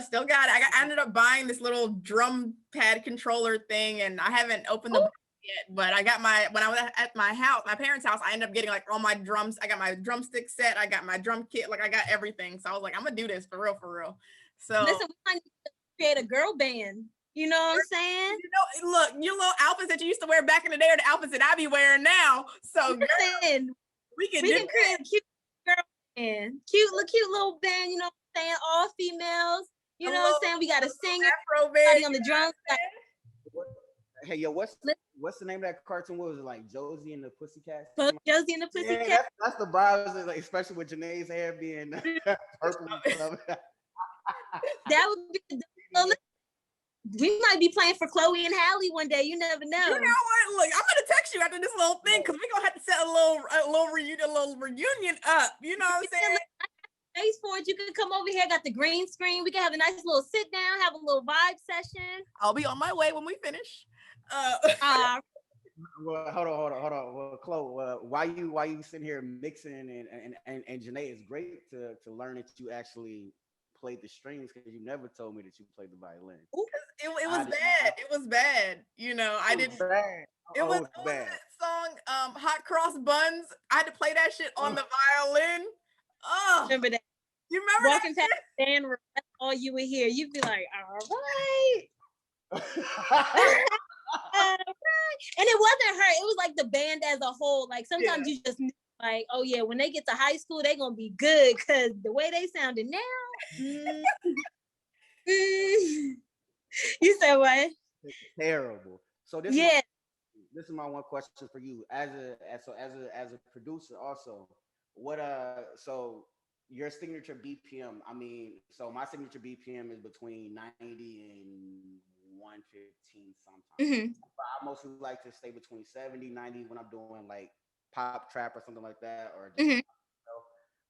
still got it. I ended up buying this little drum pad controller thing, and I haven't opened the box yet. But I got when I was at my house, my parents' house, I ended up getting like all my drums. I got my drumstick set. I got my drum kit. Like I got everything. So I was like, I'm gonna do this for real, for real. So listen, we might need to create a girl band. You know what I'm saying? You know, look, your little outfits that you used to wear back in the day are the outfits that I be wearing now. So listen, we can create a cute girl band, cute little band. You know what I'm saying? All females. You know what I'm saying? We got to sing everybody on the drums. Hey, yo, what's the name of that cartoon? What was it, like Josie and the Pussycats? Josie and the Pussycats. Yeah, that's the vibes, like, especially with Jehnae's hair being purple and stuff. That would be. We might be playing for Chloe and Halle one day. You never know. You know what? Look, I'm gonna text you after this little thing because we're gonna have to set a little reunion up. You know what I'm saying? Space for it. You can come over here. Got the green screen. We can have a nice little sit down, have a little vibe session. I'll be on my way when we finish. Well, hold on. Well, Chloe, why you sitting here mixing and Jehnae, it's great to learn that you actually played the strings, because you never told me that you played the violin. It was bad. It was bad. You know, I didn't. It was bad. That song, Hot Cross Buns. I had to play that shit on the violin. Oh, remember that? You remember walking past the band room? That's all you would hear. You'd be like, all right. And it wasn't her. It was like the band as a whole. Like sometimes you just like, oh yeah, when they get to high school, they're gonna be good, because the way they sounded now. You said what? It's terrible. So this is my one question for you as a producer also. What so your signature BPM, I mean, so my signature BPM is between 90 and 115 sometimes. But I mostly like to stay between 70, 90 when I'm doing like pop, trap, or something like that. Or just,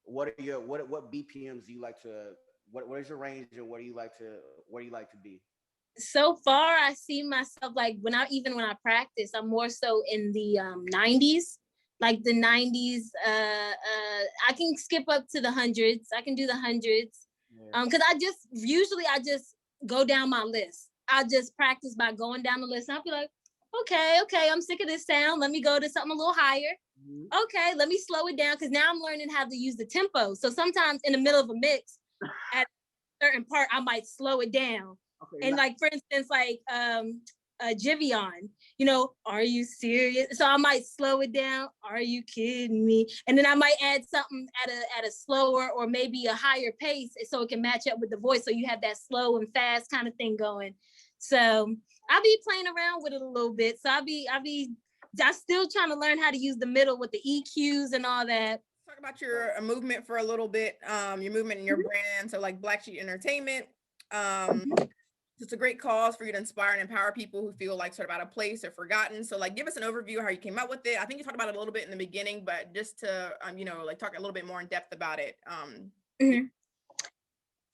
what are your what BPMs do you like to? What is your range, and what do you like to be? So far, I see myself like when I practice, I'm more so in the 90s. Like the 90s, I can skip up to the hundreds. I can do the hundreds, because I just go down my list. I just practice by going down the list. And I'll be like, okay, I'm sick of this sound. Let me go to something a little higher. Okay, let me slow it down, because now I'm learning how to use the tempo. So sometimes in the middle of a mix, at a certain part, I might slow it down. Okay, and like, for instance, like Jivion, you know, are you serious? So I might slow it down. Are you kidding me? And then I might add something at a slower or maybe a higher pace, so it can match up with the voice. So you have that slow and fast kind of thing going. So I'll be playing around with it a little bit. So I'm still trying to learn how to use the middle with the EQs and all that. Talk about your movement for a little bit. Your movement and your brand. So like Blaq Sheep Entertainment. It's a great cause for you to inspire and empower people who feel like sort of out of place or forgotten. So like, give us an overview of how you came up with it. I think you talked about it a little bit in the beginning, but just to, like talk a little bit more in depth about it.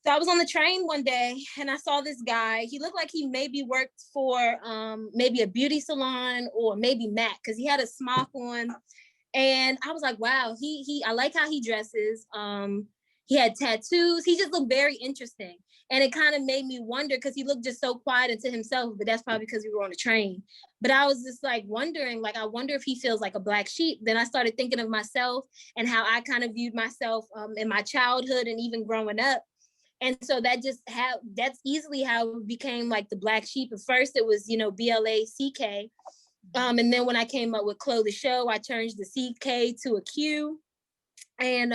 So I was on the train one day and I saw this guy. He looked like he maybe worked for maybe a beauty salon or maybe MAC, because he had a smock on. And I was like, wow, I like how he dresses. He had tattoos. He just looked very interesting. And it kind of made me wonder, because he looked just so quiet and to himself, but that's probably because we were on a train. But I was just like wondering, like, I wonder if he feels like a black sheep. Then I started thinking of myself and how I kind of viewed myself in my childhood and even growing up. And so that's easily how it became like the Blaq Sheep. At first it was, BLACK. And then when I came up with QhloTheShow, I changed the CK to a Q. And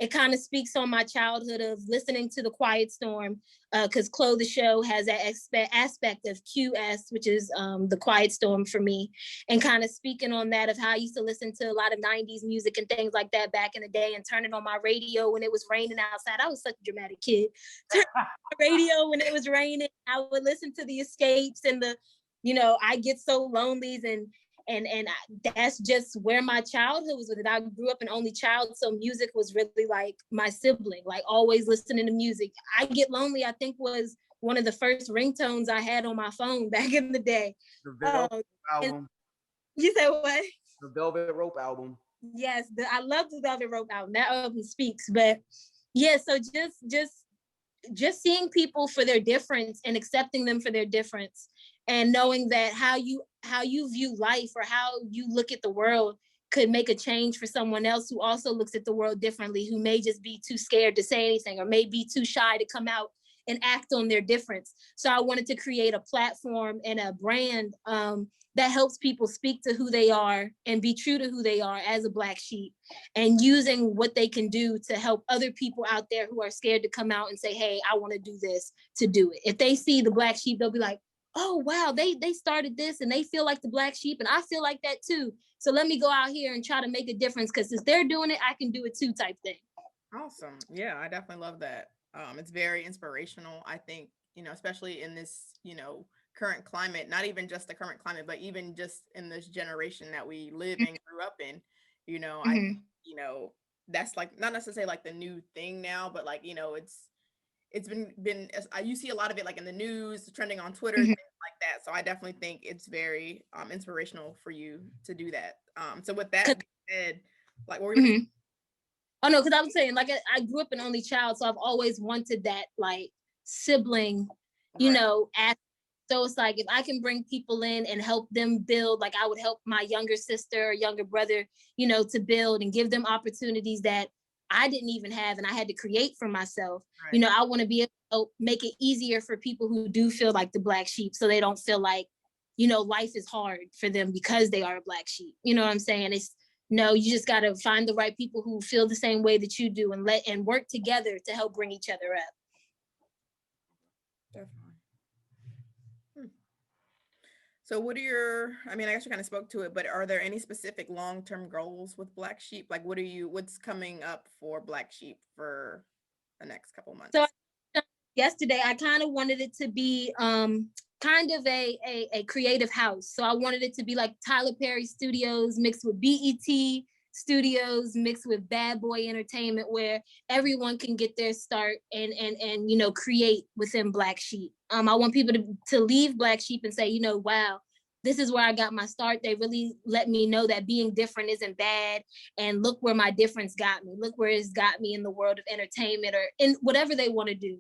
it kind of speaks on my childhood of listening to the Quiet Storm, because QhloTheShow has that aspect of QS, which is the Quiet Storm for me, and kind of speaking on that of how I used to listen to a lot of 90s music and things like that back in the day, and turn it on my radio when it was raining outside. I was such a dramatic kid. Turn on my radio when it was raining. I would listen to the Escapes and the, I Get So Lonely's, and that's just where my childhood was with it. I grew up an only child, so music was really like my sibling, like always listening to music. I Get Lonely, I think, was one of the first ringtones I had on my phone back in the day. The Velvet album. You said what? The Velvet Rope album. Yes, I love the Velvet Rope album. That album speaks. But yeah, so just just seeing people for their difference and accepting them for their difference, and knowing that how you view life or how you look at the world could make a change for someone else who also looks at the world differently, who may just be too scared to say anything or may be too shy to come out and act on their difference. So I wanted to create a platform and a brand that helps people speak to who they are and be true to who they are as a Black sheep, and using what they can do to help other people out there who are scared to come out and say, hey, I want to do this, to do it. If they see the Black sheep, they'll be like, oh, wow, they started this and they feel like the Black sheep and I feel like that too. So let me go out here and try to make a difference, because since they're doing it, I can do it too, type thing. Awesome. Yeah, I definitely love that. It's very inspirational, I think, especially in this, current climate, not even just the current climate, but even just in this generation that we live and grew up in, I, that's like, not necessarily like the new thing now, but like, it's been you see a lot of it like in the news, trending on Twitter, things like that. So I definitely think it's very inspirational for you to do that. So with that being said, like what were you gonna say? Oh no, because I was saying, like, I grew up an only child, so I've always wanted that like sibling, aspect. So it's like, if I can bring people in and help them build, like I would help my younger sister or younger brother, to build and give them opportunities that I didn't even have and I had to create for myself. Right. I want to be able to make it easier for people who do feel like the Black sheep, so they don't feel like, life is hard for them because they are a Black sheep. You know what I'm saying? No, you just got to find the right people who feel the same way that you do, and work together to help bring each other up. Definitely. So what are I guess you kind of spoke to it, but are there any specific long-term goals with Blaq Sheep? Like what's coming up for Blaq Sheep for the next couple months? So yesterday, I kind of wanted it to be kind of a creative house. So I wanted it to be like Tyler Perry Studios mixed with BET Studios mixed with Bad Boy Entertainment, where everyone can get their start and create within Blaq Sheep. I want people to leave Blaq Sheep and say, wow, this is where I got my start. They really let me know that being different isn't bad. And look where my difference got me. Look where it's got me in the world of entertainment or in whatever they want to do.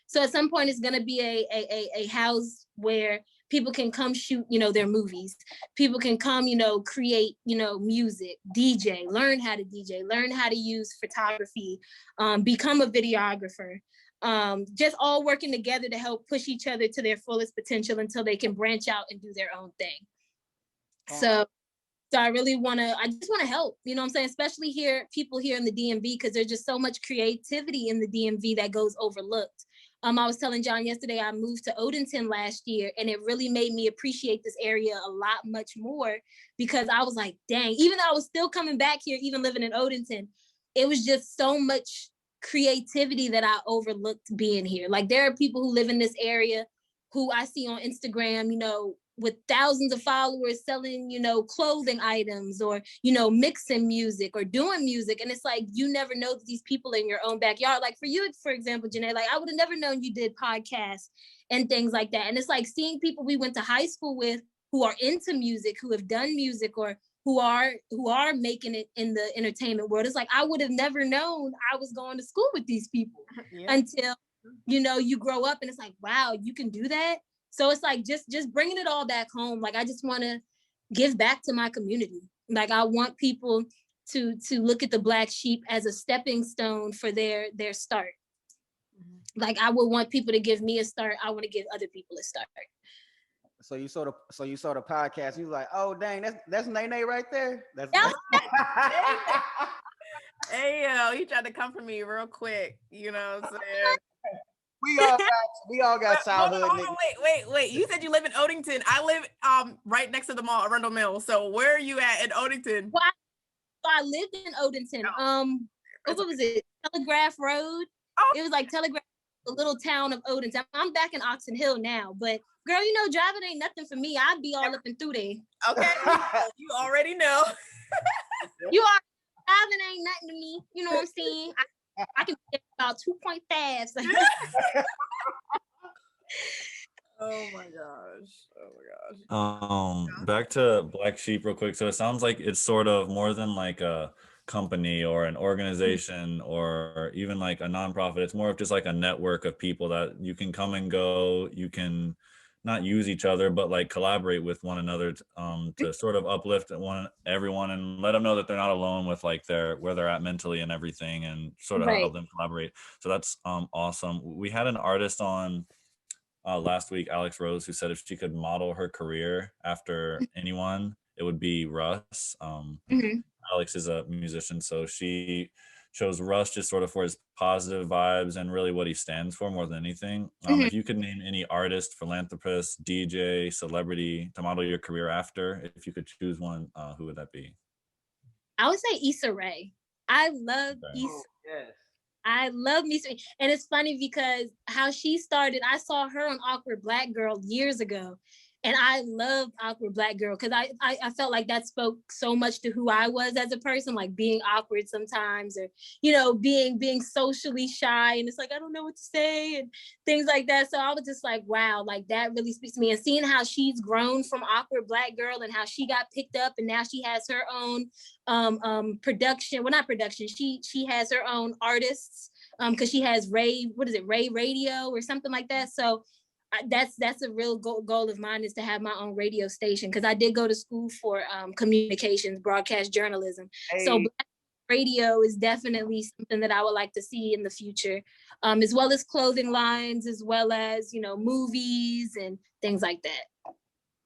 So at some point, it's going to be a house where people can come shoot, their movies. People can come, create, music, DJ, learn how to use photography, become a videographer. Just all working together to help push each other to their fullest potential until they can branch out and do their own thing. So I just want to help, what I'm saying? Especially people here in the DMV, because there's just so much creativity in the DMV that goes overlooked. I was telling John yesterday, I moved to Odenton last year, and it really made me appreciate this area a lot much more, because I was like, dang, even though I was still coming back here, even living in Odenton, it was just so much creativity that I overlooked being here. Like, there are people who live in this area who I see on Instagram, with thousands of followers selling, clothing items or, mixing music or doing music. And it's like, you never know these people in your own backyard. Like for you, for example, Jehnae, like I would have never known you did podcasts and things like that. And it's like seeing people we went to high school with who are into music, who have done music, or who are making it in the entertainment world. It's like, I would have never known I was going to school with these people until, you grow up and it's like, wow, you can do that. So it's like, just bringing it all back home. Like, I just want to give back to my community. Like, I want people to look at the Blaq Sheep as a stepping stone for their start. Like, I would want people to give me a start. I want to give other people a start. So you saw the podcast. You was like, oh dang, that's Nene right there. That's Hey, he tried to come for me real quick. You know what I'm saying? We all got childhood. Hold on, wait. You said you live in Odenton. I live right next to the mall, Arundel Mill. So where are you at in Odenton? Well, I lived in Odenton. What was it? Telegraph Road. Oh. It was like Telegraph, the little town of Odenton. I'm back in Oxon Hill now, but girl, driving ain't nothing for me. I'd be all up and through there. Okay, you already know. You are driving ain't nothing to me. You know what I'm saying? I can get about 2.5. So. Oh my gosh. Back to Blaq Sheep real quick. So it sounds like it's sort of more than like a company or an organization or even like a nonprofit. It's more of just like a network of people that you can come and go. You can not use each other, but like collaborate with one another to sort of uplift everyone and let them know that they're not alone with like where they're at mentally and everything, and sort of Right. help them collaborate. So that's awesome. We had an artist on last week, Alex Rose, who said if she could model her career after anyone, it would be Russ. Mhm. Alex is a musician, so she chose Russ just sort of for his positive vibes and really what he stands for more than anything. Mhm. If you could name any artist, philanthropist, DJ, celebrity to model your career after, if you could choose one, who would that be? I would say Issa Rae. I love Okay. Issa. Oh, yes. I love me, and it's funny because how she started. I saw her on Awkward Black Girl years ago, and I loved Awkward Black Girl because I felt like that spoke so much to who I was as a person, like being awkward sometimes, or being socially shy, and it's like I don't know what to say and things like that. So I was just like, wow, like that really speaks to me. And seeing how she's grown from Awkward Black Girl and how she got picked up, and now she has her own production. Well, not production. She has her own artists because she has Ray Radio or something like that. So that's a real goal of mine, is to have my own radio station, because I did go to school for communications, broadcast journalism. Hey. So Black radio is definitely something that I would like to see in the future, as well as clothing lines, as well as movies and things like that.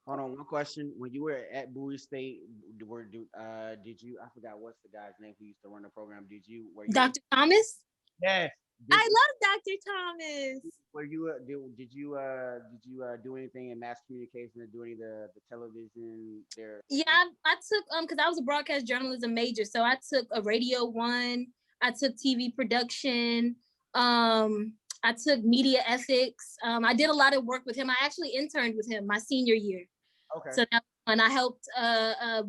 Hold on, one question. When you were at Bowie State, did you? I forgot what's the guy's name who used to run the program. Were you? Dr. Thomas? Yes. I love Dr. Thomas. Were you? Did you? Did you do anything in mass communication or do any of the television there? Yeah, I took because I was a broadcast journalism major, so I took a Radio 1. I took TV production. I took media ethics. I did a lot of work with him. I actually interned with him my senior year. Okay. So that, and I helped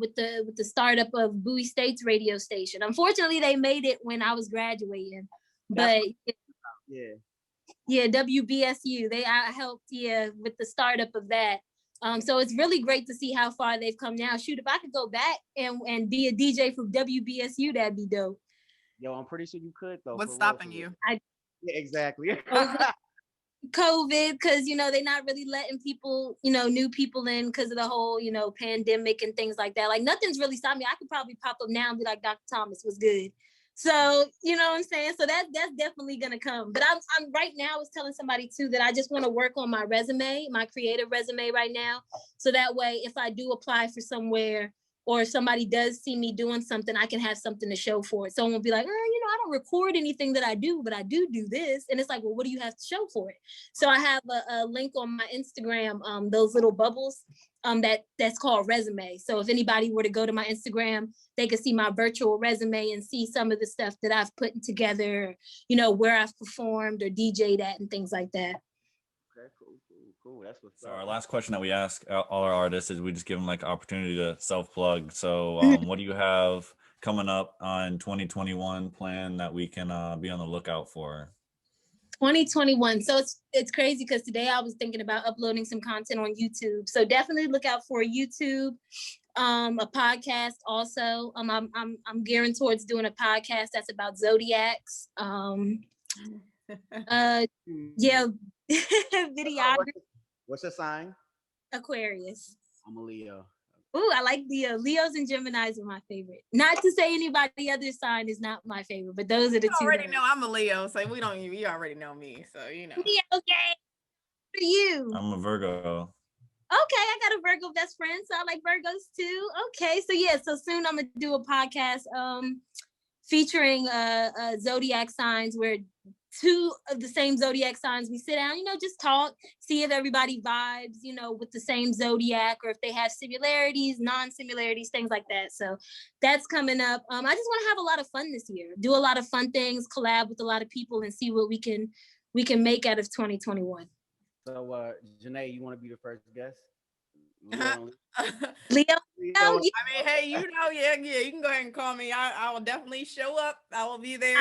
with the startup of Bowie State's radio station. Unfortunately, they made it when I was graduating, but yeah, WBSU. I helped with the startup of that. So it's really great to see how far they've come now. Shoot, if I could go back and be a DJ for WBSU, that'd be dope. Yo, I'm pretty sure you could though. What's stopping you? Yeah, exactly. COVID, because they're not really letting people, new people in because of the whole, pandemic and things like that. Like nothing's really stopped me. I could probably pop up now and be like, Dr. Thomas was good. So you know what I'm saying? So that's definitely gonna come. But I'm right now, I was telling somebody too that I just want to work on my resume, my creative resume right now. So that way, if I do apply for somewhere, or if somebody does see me doing something, I can have something to show for it. Someone will be like, I don't record anything that I do, but I do this. And it's like, well, what do you have to show for it? So I have a link on my Instagram, those little bubbles, that's called resume. So if anybody were to go to my Instagram, they could see my virtual resume and see some of the stuff that I've put together, where I've performed or DJ'd at and things like that. Okay, cool. That's what's So up. our last question that we ask all our artists is we just give them like opportunity to self-plug. So what do you have coming up on 2021 plan that we can be on the lookout for? 2021. So it's crazy because today I was thinking about uploading some content on YouTube. So definitely look out for YouTube, a podcast also. I'm gearing towards doing a podcast that's about zodiacs. Yeah, videography. What's your sign? Aquarius. I'm a Leo. Ooh, I like Leo. Leos and Geminis are my favorite. Not to say anybody other sign is not my favorite, but those are the two. You already know I'm a Leo, so you already know me, so Yeah, okay. What are you? I'm a Virgo. Okay, I got a Virgo best friend, so I like Virgos too. Okay, so yeah, so soon I'm gonna do a podcast featuring zodiac signs, where two of the same zodiac signs, we sit down, just talk, see if everybody vibes, with the same zodiac, or if they have similarities, non-similarities, things like that. So that's coming up. I just want to have a lot of fun this year, do a lot of fun things, collab with a lot of people, and see what we can make out of 2021. So Jehnae, you want to be the first guest? Leo? I mean, hey, yeah, you can go ahead and call me. I will definitely show up. I will be there.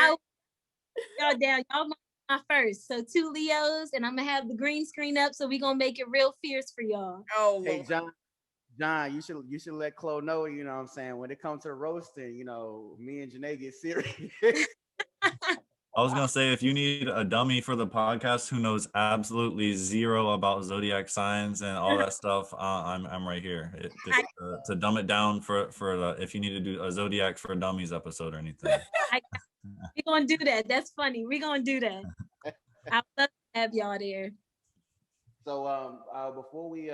Y'all my first. So 2 Leos, and I'm gonna have the green screen up, so we're gonna make it real fierce for y'all. Oh, hey, John, you should let Chloe know, you know what I'm saying? When it comes to the roasting, you know, me and Jehnae get serious. I was gonna say, if you need a dummy for the podcast who knows absolutely zero about zodiac signs and all that stuff, I'm right here to dumb it down for the, if you need to do a zodiac for dummies episode or anything. We're gonna do that. That's funny. We're gonna do that. I'd love to have y'all there. So before we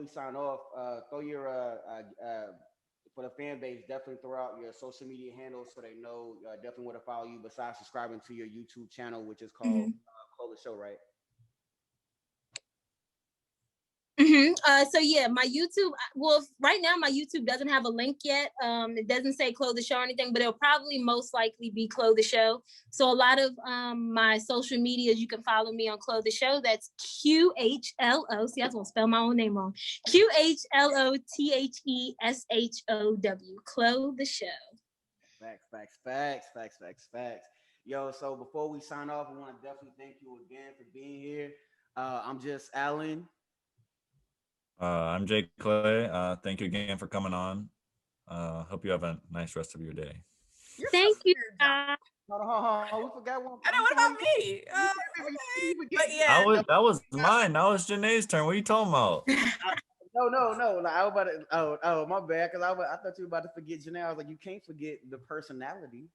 sign off, throw your for the fan base, definitely throw out your social media handles so they know definitely where to follow you besides subscribing to your YouTube channel, which is called QhloTheShow, right? So yeah, my YouTube, well, right now my YouTube doesn't have a link yet. It doesn't say QhloTheShow or anything, but it'll probably most likely be QhloTheShow. So a lot of my social medias, you can follow me on QhloTheShow. That's QHLO. See, I was gonna spell my own name wrong. QHLOTHESHOW. QhloTheShow. Facts. Yo, so before we sign off, we want to definitely thank you again for being here. I'm just Alan. I'm Jake Clay. Thank you again for coming on. Hope you have a nice rest of your day. Thank you. Hold on. We forgot one. I know. What about me? Okay. But yeah, that was mine. That was Janae's turn. What are you talking about? No. Like, I was about to. My bad. Because I thought you were about to forget Jehnae. I was like, you can't forget the personality.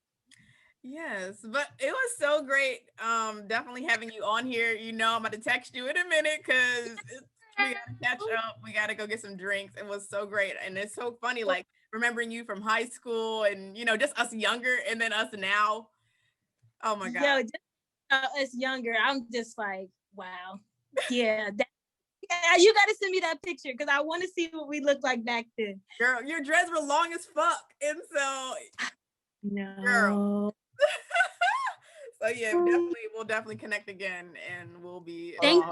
yes, but it was so great. Definitely having you on here. You know, I'm about to text you in a minute because we gotta catch up. We gotta go get some drinks. It was so great, and it's so funny, like remembering you from high school, and you know, just us younger, and then us now. Oh my god! Yo, just, us younger. I'm just like, wow. Yeah, you gotta send me that picture because I want to see what we looked like back then. Girl, your dreads were long as fuck, and so no. Girl. So yeah, we'll definitely connect again, and we'll be. Thank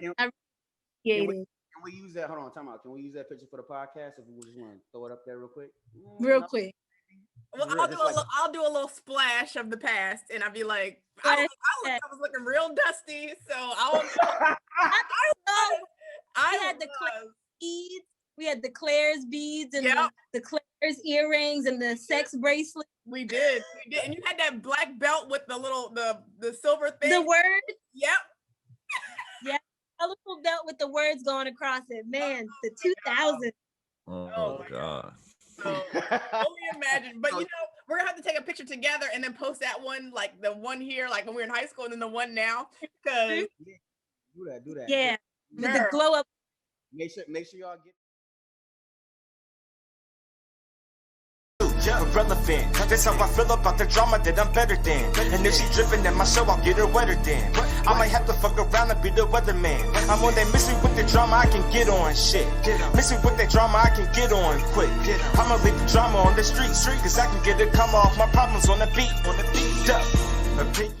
you. Can we use that? Hold on, time out. Can we use that picture for the podcast if we just want to throw it up there real quick? Quick. Well, I'll do a little splash of the past, and I'll be like, I was looking real dusty, so I had the Claire's beads. We had the Claire's beads and the Claire's earrings and the sex bracelet. We did, and you had that black belt with the little the silver thing. The word. Yep. Yeah. Colorful belt with the words going across it. Man, the 2000s. Oh god. So only imagine. But you know, we're gonna have to take a picture together and then post that one, like the one here, like when we were in high school, and then the one now. Because do that. Yeah. With the glow up. Make sure y'all get. Irrelevant. That's how I feel about the drama that I'm better than. And if she dripping in my show, I'll get her wetter than. I might have to fuck around and be the weatherman. I'm on that missing with the drama, I can get on shit. Missing with that drama, I can get on quick. I'ma leave the drama on the street, cause I can get it come off my problems on the beat. Opinion.